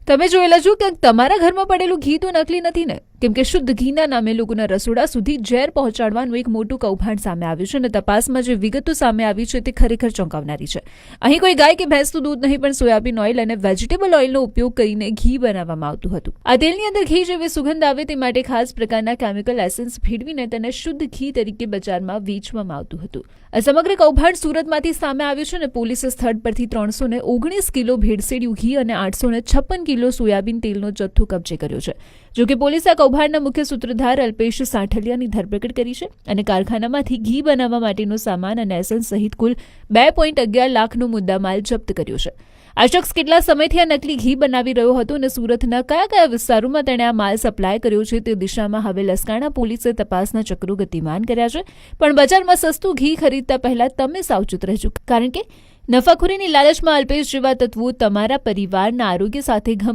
તમે જોયેલા છો કે તમારા ઘરમાં પડેલું ઘી તો નકલી નથી ને? કેમ કે શુદ્ધ ઘીના નામે લોકોના રસોડા સુધી ઝેર પહોંચાડવાનું એક મોટું કૌભાંડ સામે આવ્યું છે અને તપાસમાં જે વિગતો સામે આવી છે તે ખરેખર ચોંકાવનારી છે. અહીં કોઈ ગાય કે ભેંસનું દૂધ નહીં પણ સોયાબીન ઓઇલ અને વેજીટેબલ ઓઇલનો ઉપયોગ કરીને ઘી બનાવવામાં આવતું હતું. આ તેલની અંદર ઘી જેવી સુગંધ આવે તે માટે ખાસ પ્રકારના કેમિકલ એસેન્સ ભેળવીને તેને શુદ્ધ ઘી તરીકે બજારમાં વેચવામાં આવતું હતું. આ સમગ્ર કૌભાંડ સુરતમાંથી સામે આવ્યું છે અને પોલીસે સ્થળ પરથી 319 કિલો ભેળસેળ્યું ઘી અને 856 કિલો સોયાબીન તેલનો જથ્થો કબજે કર્યો છે. જોકે પોલીસે આ કૌભાંડના મુખ્ય સૂત્રધાર અલ્પેશ સાઠલિયાની ધરપકડ કરી છે અને કારખાનામાંથી ઘી બનાવવા માટેનો સામાન અને એસેન્સ સહિત કુલ 2.11 લાખનો મુદ્દામાલ જપ્ત કર્યો છે. આ શખ્સ કેટલા સમયથી આ નકલી ઘી બનાવી રહ્યો હતો અને સુરતના કયા વિસ્તારોમાં તેણે આ માલ સપ્લાય કર્યો છે તે દિશામાં હવે લસકાણા પોલીસે તપાસના ચક્રો ગતિમાન કર્યા છે. પણ બજારમાં સસ્તું ઘી ખરીદતા પહેલા તમે સાવચેત રહેજો, કારણ કે નફાખોરીની લાલચમાં અલ્પેશ જેવા તત્વો તમારા પરિવારના આરોગ્ય સાથે